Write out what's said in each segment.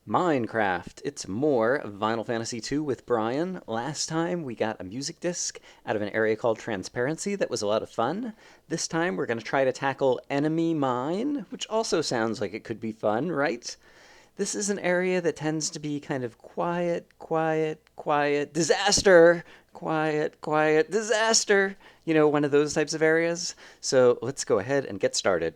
Minecraft. It's more of Final Fantasy II with Brian. Last time we got a music disc out of an area called Transparency that was a lot of fun. This time we're going to try to tackle Enemy Mine, which also sounds like it could be fun, right? This is an area that tends to be kind of quiet, quiet, quiet, disaster, quiet, quiet, disaster. You know, one of those types of areas. So let's go ahead and get started.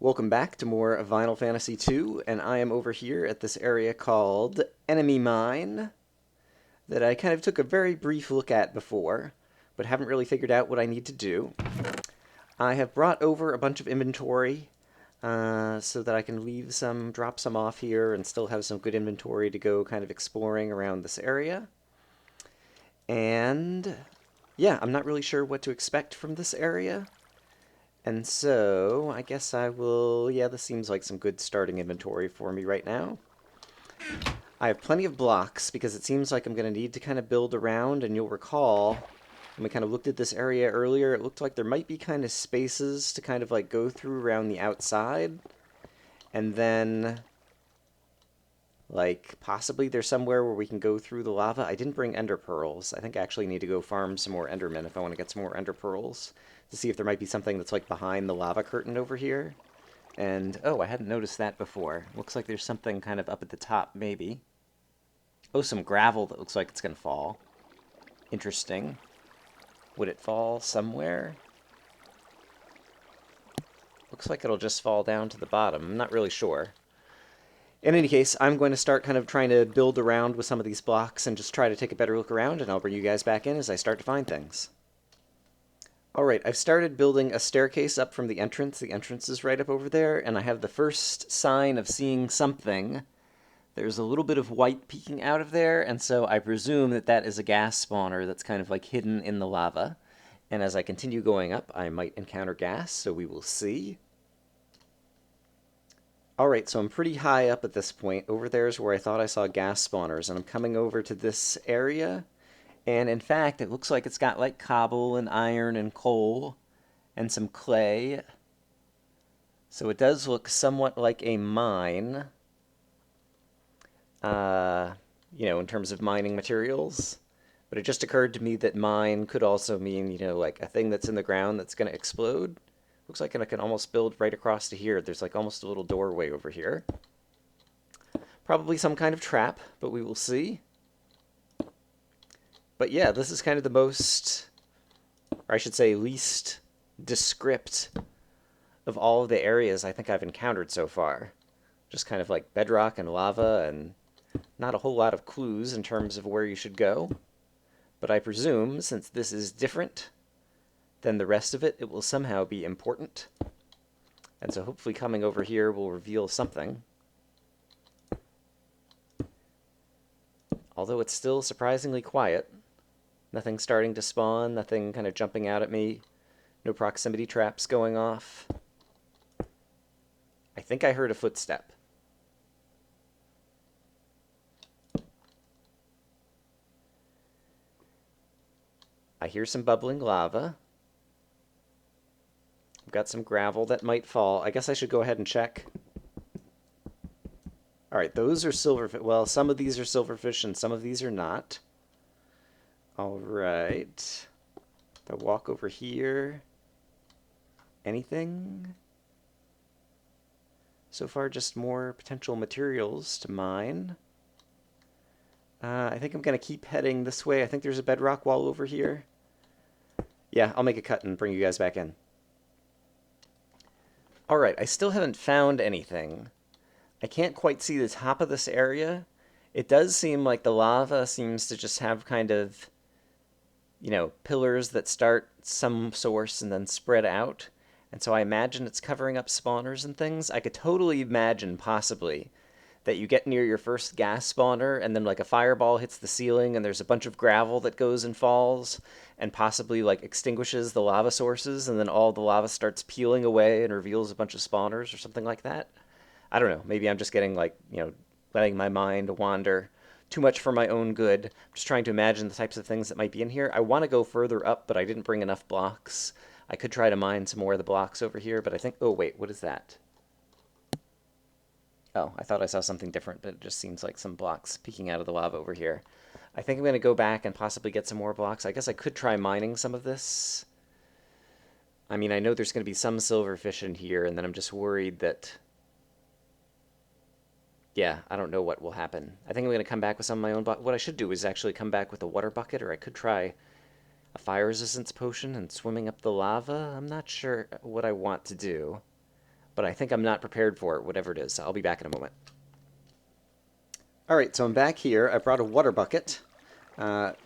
Welcome back to more of Final Fantasy II, and I am over here at this area called Enemy Mine that I kind of took a very brief look at before, but haven't really figured out what I need to do. I have brought over a bunch of inventory so that I can drop some off here and still have some good inventory to go kind of exploring around this area. And yeah, I'm not really sure what to expect from this area. And so, I guess I will, yeah, this seems like some good starting inventory for me right now. I have plenty of blocks because it seems like I'm going to need to kind of build around, and you'll recall when we kind of looked at this area earlier, it looked like there might be kind of spaces to kind of like go through around the outside. And then, like, possibly there's somewhere where we can go through the lava. I didn't bring ender pearls. I think I actually need to go farm some more endermen if I want to get some more ender pearls to see if there might be something that's like behind the lava curtain over here. And, oh, I hadn't noticed that before. Looks like there's something kind of up at the top, maybe. Oh, some gravel that looks like it's going to fall. Interesting. Would it fall somewhere? Looks like it'll just fall down to the bottom. I'm not really sure. In any case, I'm going to start kind of trying to build around with some of these blocks and just try to take a better look around, and I'll bring you guys back in as I start to find things. Alright, I've started building a staircase up from the entrance. The entrance is right up over there, and I have the first sign of seeing something. There's a little bit of white peeking out of there, and so I presume that that is a gas spawner that's kind of like hidden in the lava. And as I continue going up, I might encounter gas, so we will see. Alright, so I'm pretty high up at this point. Over there is where I thought I saw gas spawners, and I'm coming over to this area. And in fact, it looks like it's got like cobble and iron and coal and some clay. So it does look somewhat like a mine, you know, in terms of mining materials. But it just occurred to me that mine could also mean, you know, like a thing that's in the ground that's going to explode. Looks like I can almost build right across to here. There's like almost a little doorway over here. Probably some kind of trap, but we will see. But yeah, this is kind of the most, or I should say least descript of all of the areas I think I've encountered so far. Just kind of like bedrock and lava and not a whole lot of clues in terms of where you should go. But I presume, since this is different than the rest of it, it will somehow be important. And so hopefully coming over here will reveal something. Although it's still surprisingly quiet. Nothing starting to spawn, nothing kind of jumping out at me. No proximity traps going off. I think I heard a footstep. I hear some bubbling lava. I've got some gravel that might fall. I guess I should go ahead and check. Alright, those are silverfish. Well, some of these are silverfish and some of these are not. Alright. If I walk over here. Anything? So far, just more potential materials to mine. I think I'm going to keep heading this way. I think there's a bedrock wall over here. Yeah, I'll make a cut and bring you guys back in. Alright, I still haven't found anything. I can't quite see the top of this area. It does seem like the lava seems to just have kind of, you know, pillars that start some source and then spread out. And so I imagine it's covering up spawners and things. I could totally imagine, possibly, that you get near your first gas spawner and then like a fireball hits the ceiling and there's a bunch of gravel that goes and falls and possibly like extinguishes the lava sources and then all the lava starts peeling away and reveals a bunch of spawners or something like that. I don't know. Maybe I'm just getting like, you know, letting my mind wander too much for my own good. I'm just trying to imagine the types of things that might be in here. I want to go further up, but I didn't bring enough blocks. I could try to mine some more of the blocks over here, but I think... Oh, wait, what is that? Oh, I thought I saw something different, but it just seems like some blocks peeking out of the lava over here. I think I'm going to go back and possibly get some more blocks. I guess I could try mining some of this. I mean, I know there's going to be some silverfish in here, and then I'm just worried that... Yeah, I don't know what will happen. I think I'm going to come back with some of my own... What I should do is actually come back with a water bucket, or I could try a fire resistance potion and swimming up the lava. I'm not sure what I want to do, but I think I'm not prepared for it, whatever it is. I'll be back in a moment. All right, so I'm back here. I brought a water bucket,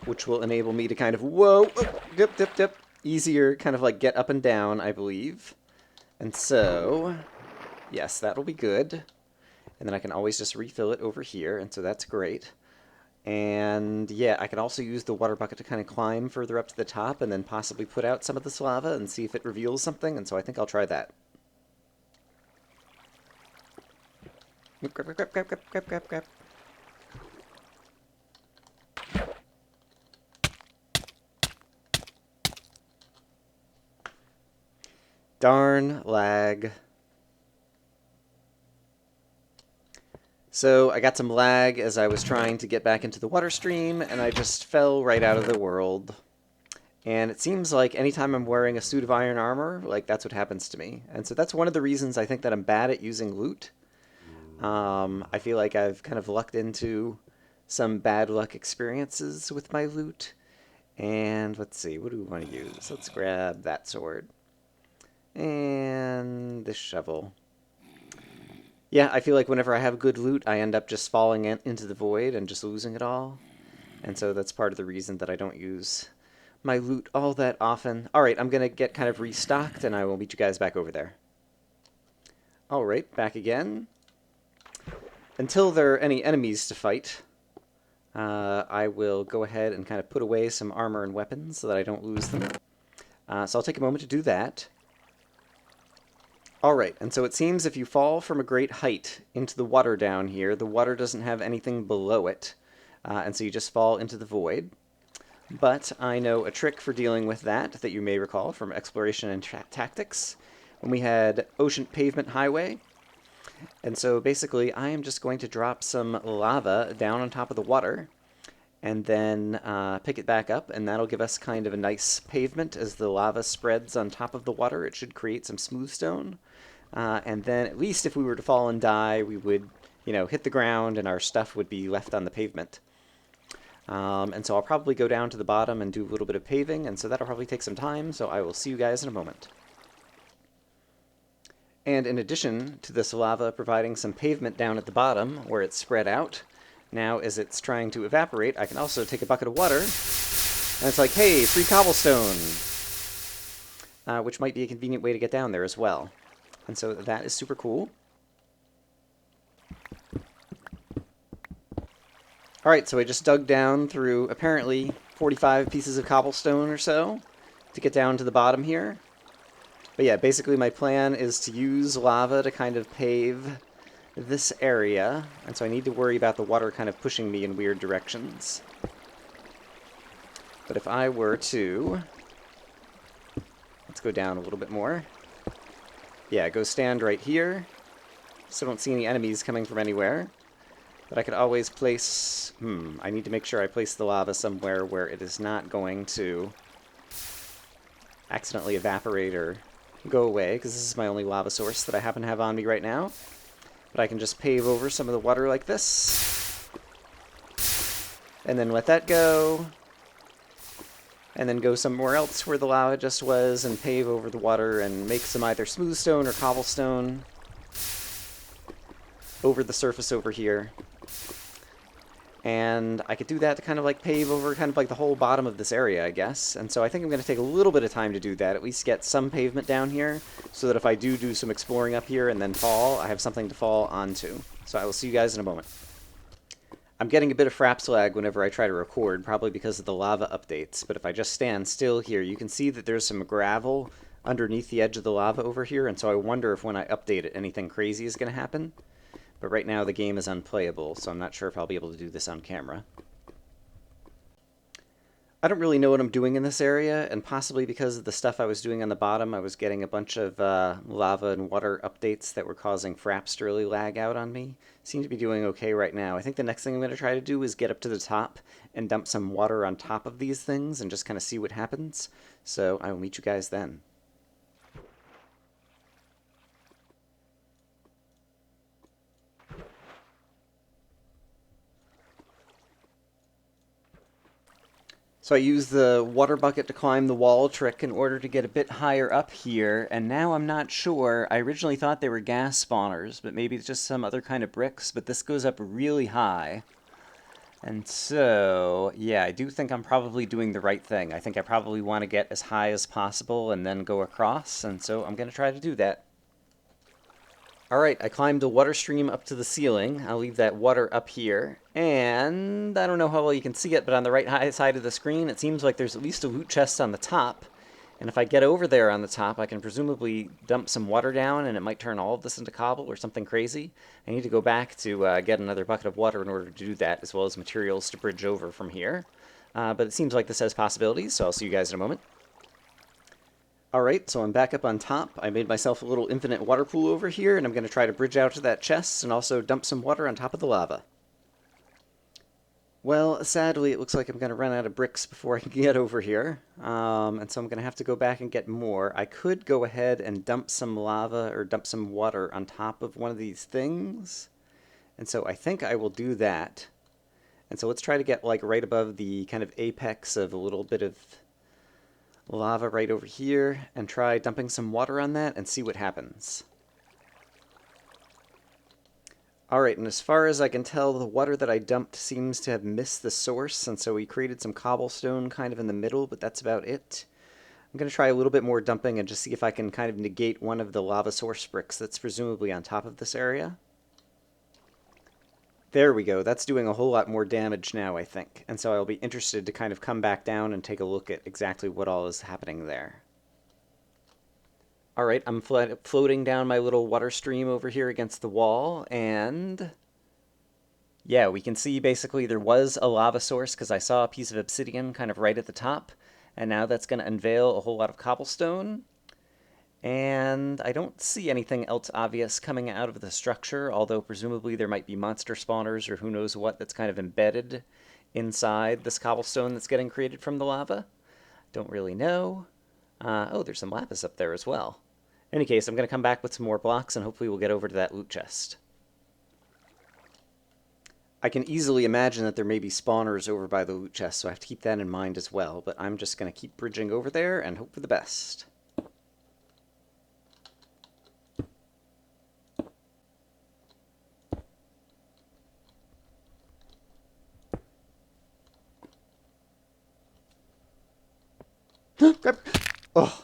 which will enable me to kind of... Whoa! Oh, dip, dip, dip. Easier kind of like get up and down, I believe. And so, yes, that'll be good. And then I can always just refill it over here, and so that's great. And yeah, I can also use the water bucket to kind of climb further up to the top and then possibly put out some of this lava and see if it reveals something, and so I think I'll try that. Grab, grab, grab, grab, grab, grab, grab. Darn lag. So I got some lag as I was trying to get back into the water stream, and I just fell right out of the world. And it seems like anytime I'm wearing a suit of iron armor, like that's what happens to me. And so that's one of the reasons I think that I'm bad at using loot. I feel like I've kind of lucked into some bad luck experiences with my loot. And let's see, what do we want to use? Let's grab that sword. And this shovel. Yeah, I feel like whenever I have good loot, I end up just falling into the void and just losing it all. And so that's part of the reason that I don't use my loot all that often. Alright, I'm going to get kind of restocked, and I will meet you guys back over there. Alright, back again. Until there are any enemies to fight, I will go ahead and kind of put away some armor and weapons so that I don't lose them. So I'll take a moment to do that. Alright, and so it seems if you fall from a great height into the water down here, the water doesn't have anything below it, and so you just fall into the void. But I know a trick for dealing with that you may recall from Exploration and Tactics, when we had Ocean Pavement Highway. And so basically I am just going to drop some lava down on top of the water, and then pick it back up, and that'll give us kind of a nice pavement as the lava spreads on top of the water. It should create some smooth stone. And then at least if we were to fall and die, we would, hit the ground and our stuff would be left on the pavement. And so I'll probably go down to the bottom and do a little bit of paving, and so that'll probably take some time, so I will see you guys in a moment. And in addition to this lava providing some pavement down at the bottom, where it's spread out, now as it's trying to evaporate, I can also take a bucket of water, and it's like, hey, free cobblestone! Which might be a convenient way to get down there as well. And so that is super cool. Alright, so I just dug down through apparently 45 pieces of cobblestone or so to get down to the bottom here. But yeah, basically my plan is to use lava to kind of pave this area, and so I need to worry about the water kind of pushing me in weird directions. But if I were to... Let's go down a little bit more. Yeah, go stand right here. Still don't see any enemies coming from anywhere. But I could always place... I need to make sure I place the lava somewhere where it is not going to accidentally evaporate or go away, because this is my only lava source that I happen to have on me right now. But I can just pave over some of the water like this. And then let that go. And then go somewhere else where the lava just was and pave over the water and make some either smooth stone or cobblestone over the surface over here. And I could do that to kind of like pave over kind of like the whole bottom of this area, I guess. And so I think I'm going to take a little bit of time to do that, at least get some pavement down here, so that if I do some exploring up here and then fall, I have something to fall onto. So I will see you guys in a moment. I'm getting a bit of fraps lag whenever I try to record, probably because of the lava updates, but if I just stand still here, you can see that there's some gravel underneath the edge of the lava over here, and so I wonder if when I update it, anything crazy is going to happen. But right now the game is unplayable, so I'm not sure if I'll be able to do this on camera. I don't really know what I'm doing in this area, and possibly because of the stuff I was doing on the bottom, I was getting a bunch of lava and water updates that were causing fraps to really lag out on me. Seem to be doing okay right now. I think the next thing I'm going to try to do is get up to the top and dump some water on top of these things and just kind of see what happens. So I will meet you guys then. So I used the water bucket to climb the wall trick in order to get a bit higher up here, and now I'm not sure. I originally thought they were gas spawners, but maybe it's just some other kind of bricks, but this goes up really high. And so, yeah, I do think I'm probably doing the right thing. I think I probably want to get as high as possible and then go across, and so I'm going to try to do that. Alright, I climbed the water stream up to the ceiling. I'll leave that water up here. And I don't know how well you can see it, but on the right high side of the screen, it seems like there's at least a loot chest on the top. And if I get over there on the top, I can presumably dump some water down, and it might turn all of this into cobble or something crazy. I need to go back to get another bucket of water in order to do that, as well as materials to bridge over from here. But it seems like this has possibilities, so I'll see you guys in a moment. Alright, so I'm back up on top. I made myself a little infinite water pool over here, and I'm going to try to bridge out to that chest and also dump some water on top of the lava. Well, sadly, it looks like I'm going to run out of bricks before I can get over here, and so I'm going to have to go back and get more. I could go ahead and dump some lava or dump some water on top of one of these things, and so I think I will do that. And so let's try to get like right above the kind of apex of a little bit of lava right over here and try dumping some water on that and see what happens. Alright, and as far as I can tell, the water that I dumped seems to have missed the source, and so we created some cobblestone kind of in the middle, but that's about it. I'm going to try a little bit more dumping and just see if I can kind of negate one of the lava source bricks that's presumably on top of this area. There we go. That's doing a whole lot more damage now, I think. And so I'll be interested to kind of come back down and take a look at exactly what all is happening there. Alright, I'm floating down my little water stream over here against the wall, and yeah, we can see basically there was a lava source because I saw a piece of obsidian kind of right at the top, and now that's going to unveil a whole lot of cobblestone. And I don't see anything else obvious coming out of the structure, although presumably there might be monster spawners or who knows what that's kind of embedded inside this cobblestone that's getting created from the lava. Don't really know. Oh, there's some lapis up there as well. In any case, I'm going to come back with some more blocks and hopefully we'll get over to that loot chest. I can easily imagine that there may be spawners over by the loot chest, so I have to keep that in mind as well, but I'm just going to keep bridging over there and hope for the best. Oh,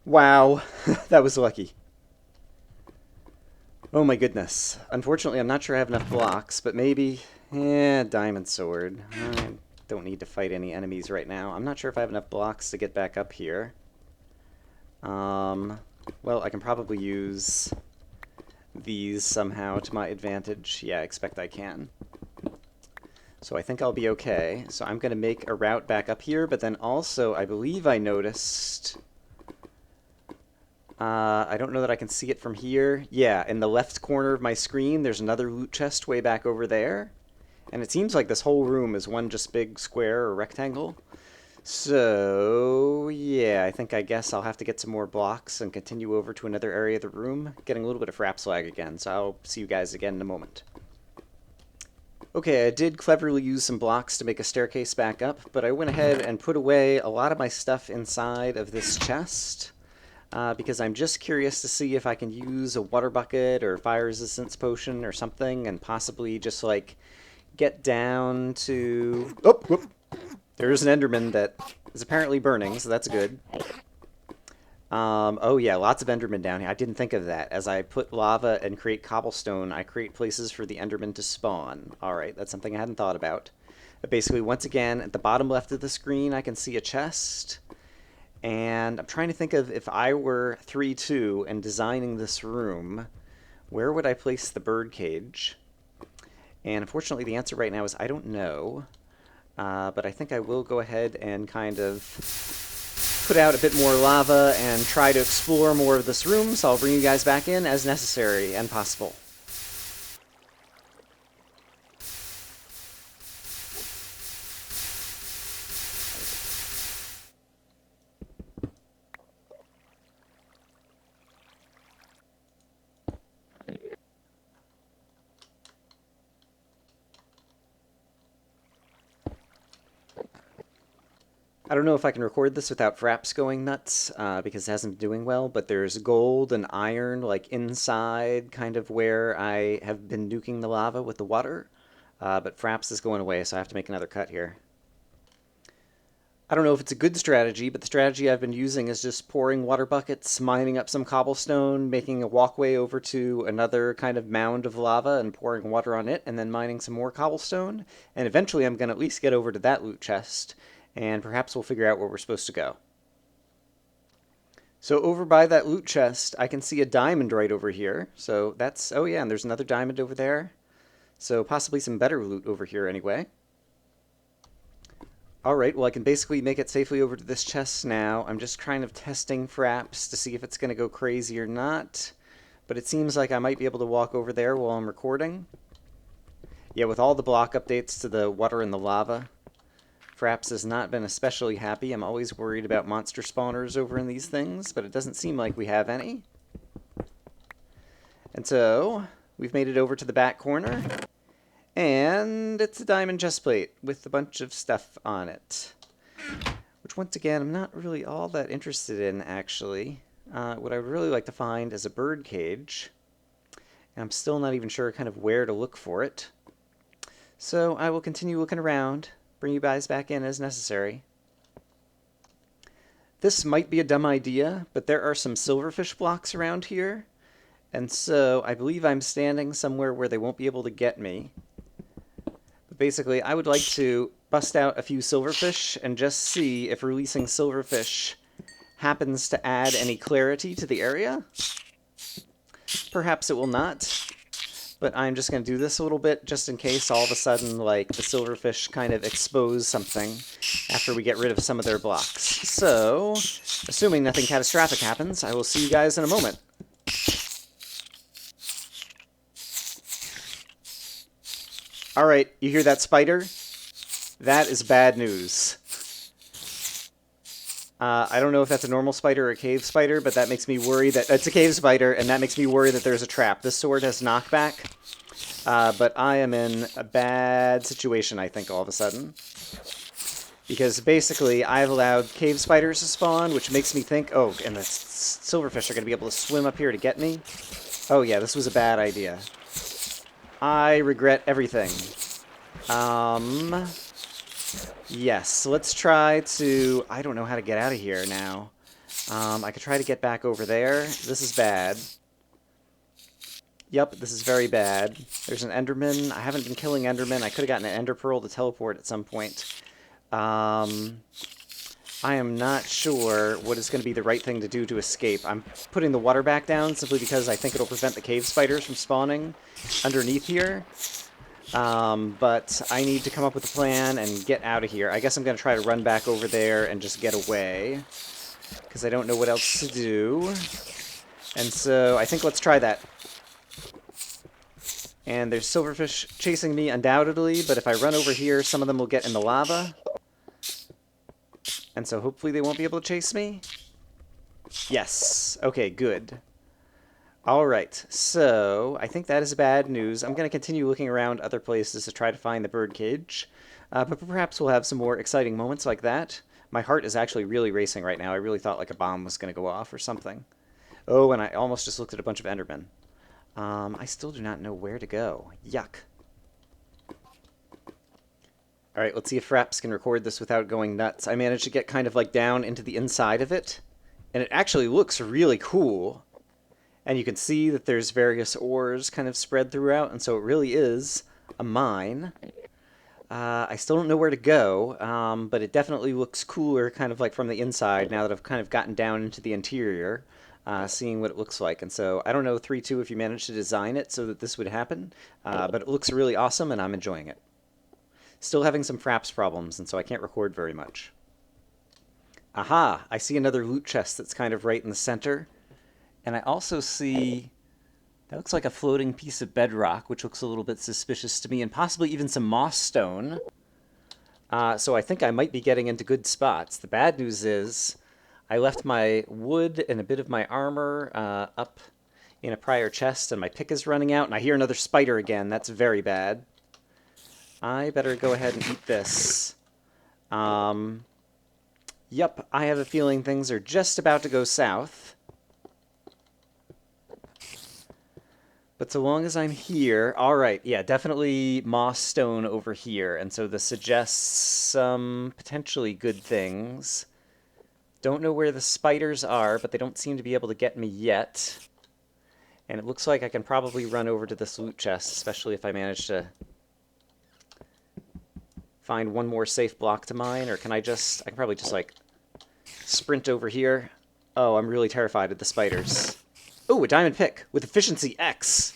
wow, that was lucky. Oh my goodness. Unfortunately, I'm not sure I have enough blocks, but maybe... diamond sword. I don't need to fight any enemies right now. I'm not sure if I have enough blocks to get back up here. Well, I can probably use these somehow to my advantage. Yeah, I expect I can. So I think I'll be okay. So I'm going to make a route back up here, but then also I believe I noticed... I don't know that I can see it from here. Yeah, in the left corner of my screen, there's another loot chest way back over there. And it seems like this whole room is one just big square or rectangle. So, yeah, I guess I'll have to get some more blocks and continue over to another area of the room. Getting a little bit of frap slag again, so I'll see you guys again in a moment. Okay, I did cleverly use some blocks to make a staircase back up, but I went ahead and put away a lot of my stuff inside of this chest. Because I'm just curious to see if I can use a water bucket or fire resistance potion or something and possibly just like get down to... Oh, whoop. There's an Enderman that is apparently burning, so that's good. Oh yeah, lots of Endermen down here. I didn't think of that. As I put lava and create cobblestone, I create places for the Endermen to spawn. Alright, that's something I hadn't thought about. But basically, once again, at the bottom left of the screen, I can see a chest. And I'm trying to think of if I were 3-2 and designing this room, where would I place the bird cage? And unfortunately, the answer right now is I don't know. but I think I will go ahead and kind of put out a bit more lava and try to explore more of this room, so I'll bring you guys back in as necessary and possible. I don't know if I can record this without Fraps going nuts, because it hasn't been doing well, but there's gold and iron, like, inside kind of where I have been nuking the lava with the water, but Fraps is going away, so I have to make another cut here. I don't know if it's a good strategy, but the strategy I've been using is just pouring water buckets, mining up some cobblestone, making a walkway over to another kind of mound of lava and pouring water on it, and then mining some more cobblestone, and eventually I'm going to at least get over to that loot chest, and perhaps we'll figure out where we're supposed to go. So over by that loot chest, I can see a diamond right over here. So that's, oh yeah, and there's another diamond over there. So possibly some better loot over here anyway. Alright, well I can basically make it safely over to this chest now. I'm just kind of testing Fraps to see if it's going to go crazy or not. But it seems like I might be able to walk over there while I'm recording. Yeah, with all the block updates to the water and the lava, Fraps has not been especially happy. I'm always worried about monster spawners over in these things, but it doesn't seem like we have any. And so, we've made it over to the back corner, and it's a diamond chestplate with a bunch of stuff on it. Which, once again, I'm not really all that interested in, actually. What I would really like to find is a bird cage, and I'm still not even sure kind of where to look for it. So, I will continue looking around, bring you guys back in as necessary. This might be a dumb idea, but there are some silverfish blocks around here, and so I believe I'm standing somewhere where they won't be able to get me. But basically, I would like to bust out a few silverfish and just see if releasing silverfish happens to add any clarity to the area. Perhaps it will not. But I'm just going to do this a little bit, just in case all of a sudden, like, the silverfish kind of expose something after we get rid of some of their blocks. So, assuming nothing catastrophic happens, I will see you guys in a moment. Alright, you hear that spider? That is bad news. I don't know if that's a normal spider or a cave spider, but that makes me worry that... It's a cave spider, and that makes me worry that there's a trap. This sword has knockback, but I am in a bad situation, I think, all of a sudden. Because basically, I've allowed cave spiders to spawn, which makes me think... Oh, and the silverfish are going to be able to swim up here to get me? Oh yeah, this was a bad idea. I regret everything. Yes, let's try to... I don't know how to get out of here now. I could try to get back over there. This is bad. Yep, this is very bad. There's an Enderman. I haven't been killing Endermen. I could have gotten an Ender Pearl to teleport at some point. I am not sure what is going to be the right thing to do to escape. I'm putting the water back down simply because I think it'll prevent the cave spiders from spawning underneath here. But I need to come up with a plan and get out of here. I guess I'm going to try to run back over there and just get away, because I don't know what else to do. And so I think let's try that. And there's silverfish chasing me undoubtedly, but if I run over here, some of them will get in the lava. And so hopefully they won't be able to chase me. Yes. Okay, good. Alright, so I think that is bad news. I'm going to continue looking around other places to try to find the birdcage. But perhaps we'll have some more exciting moments like that. My heart is actually really racing right now. I really thought like a bomb was going to go off or something. Oh, and I almost just looked at a bunch of Endermen. I still do not know where to go. Yuck. Alright, let's see if Fraps can record this without going nuts. I managed to get kind of like down into the inside of it. And it actually looks really cool. And you can see that there's various ores kind of spread throughout, and so it really is a mine. I still don't know where to go, but it definitely looks cooler kind of like from the inside now that I've kind of gotten down into the interior, seeing what it looks like. And so I don't know, 3-2, if you managed to design it so that this would happen, but it looks really awesome and I'm enjoying it. Still having some fraps problems, and so I can't record very much. Aha! I see another loot chest that's kind of right in the center. And I also see... that looks like a floating piece of bedrock, which looks a little bit suspicious to me, and possibly even some moss stone. So I think I might be getting into good spots. The bad news is I left my wood and a bit of my armor up in a prior chest, and my pick is running out, and I hear another spider again. That's very bad. I better go ahead and eat this. Yep, I have a feeling things are just about to go south. But so long as I'm here... Alright, yeah, definitely moss stone over here. And so this suggests some potentially good things. Don't know where the spiders are, but they don't seem to be able to get me yet. And it looks like I can probably run over to this loot chest, especially if I manage to find one more safe block to mine. Or can I just... I can probably just, like, sprint over here. Oh, I'm really terrified of the spiders. Oh, a diamond pick with efficiency X.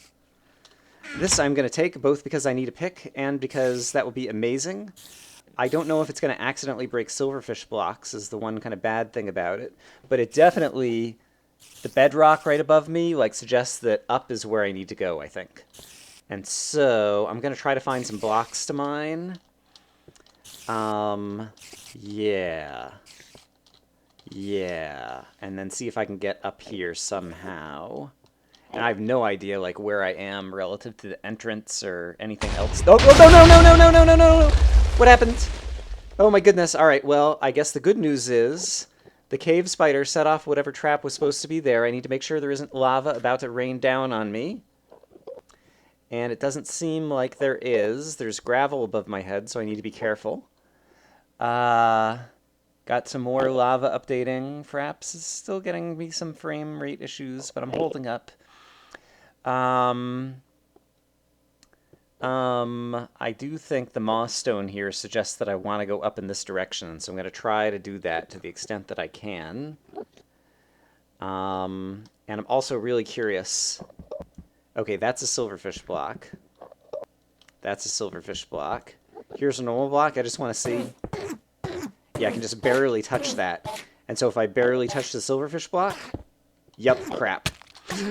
This I'm going to take both because I need a pick and because that would be amazing. I don't know if it's going to accidentally break silverfish blocks is the one kind of bad thing about it. But it definitely, the bedrock right above me, like suggests that up is where I need to go, I think. And so I'm going to try to find some blocks to mine. Yeah. Yeah, and then see if I can get up here somehow. And I have no idea, like, where I am relative to the entrance or anything else. Oh, no! What happened? Oh my goodness. All right, well, I guess the good news is the cave spider set off whatever trap was supposed to be there. I need to make sure there isn't lava about to rain down on me. And it doesn't seem like there is. There's gravel above my head, so I need to be careful. Got some more lava updating. Fraps is still getting me some frame rate issues, but I'm holding up. I do think the moss stone here suggests that I want to go up in this direction, so I'm going to try to do that to the extent that I can. And I'm also really curious. Okay, that's a silverfish block. That's a silverfish block. Here's a normal block. I just want to see. Yeah, I can just barely touch that. And so if I barely touch the silverfish block, yep, crap.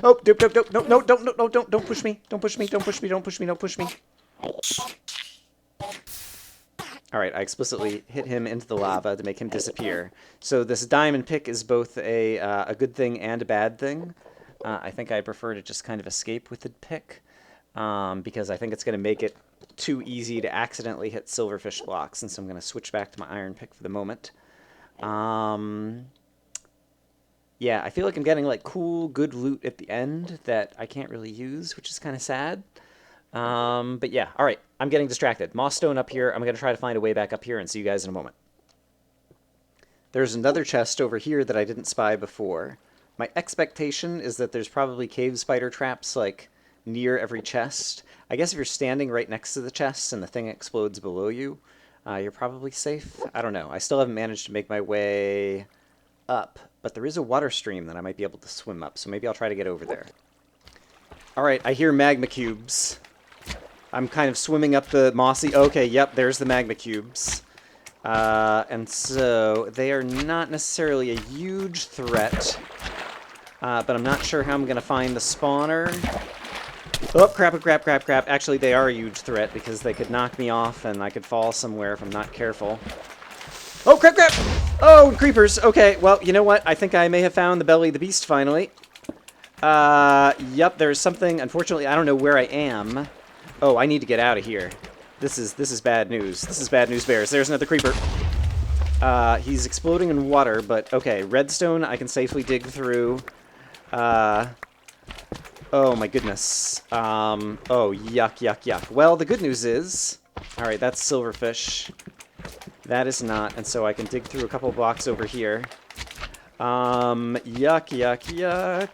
Oh, don't push me. Don't push me. All right, I explicitly hit him into the lava to make him disappear. So this diamond pick is both a good thing and a bad thing. I think I prefer to just kind of escape with the pick because I think it's going to make it too easy to accidentally hit silverfish blocks, and so I'm going to switch back to my iron pick for the moment. Yeah, I feel like I'm getting like cool, good loot at the end that I can't really use, which is kind of sad. But yeah, all right, I'm getting distracted. Moss stone up here. I'm going to try to find a way back up here and see you guys in a moment. There's another chest over here that I didn't spy before. My expectation is that there's probably cave spider traps like near every chest. I guess if you're standing right next to the chest and the thing explodes below you, you're probably safe. I don't know. I still haven't managed to make my way up, but there is a water stream that I might be able to swim up, so maybe I'll try to get over there. All right, I hear magma cubes. I'm kind of swimming up the mossy... Okay, yep, there's the magma cubes. And so they are not necessarily a huge threat, but I'm not sure how I'm going to find the spawner. Oh, crap. Actually, they are a huge threat because they could knock me off and I could fall somewhere if I'm not careful. Oh, crap! Oh, creepers. Okay, well, you know what? I think I may have found the belly of the beast finally. Yep, there's something. Unfortunately, I don't know where I am. Oh, I need to get out of here. This is bad news. This is bad news bears. There's another creeper. He's exploding in water, but okay. Redstone I can safely dig through. Oh my goodness. Oh, yuck. Well, the good news is... Alright, that's silverfish. That is not, and so I can dig through a couple blocks over here. Yuck.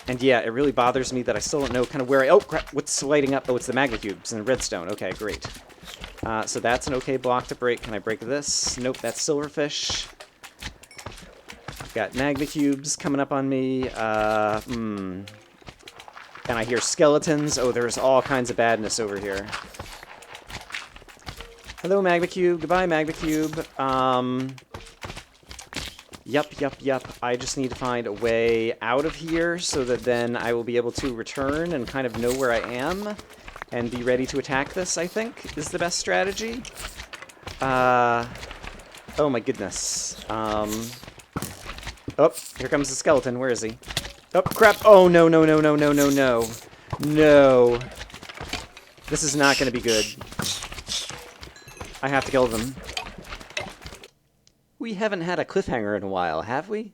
And yeah, it really bothers me that I still don't know kind of where I... Oh, crap, what's lighting up? Oh, it's the magma cubes and redstone. Okay, great. So that's an okay block to break. Can I break this? Nope, that's silverfish. I've got magma cubes coming up on me. And I hear skeletons. Oh, there's all kinds of badness over here. Hello, Magma Cube. Goodbye, Magma Cube. Yup. I just need to find a way out of here so that then I will be able to return and kind of know where I am and be ready to attack this, I think, is the best strategy. Oh my goodness. Oh, here comes the skeleton. Where is he? Oh, crap. Oh, no. No. This is not going to be good. I have to kill them. We haven't had a cliffhanger in a while, have we?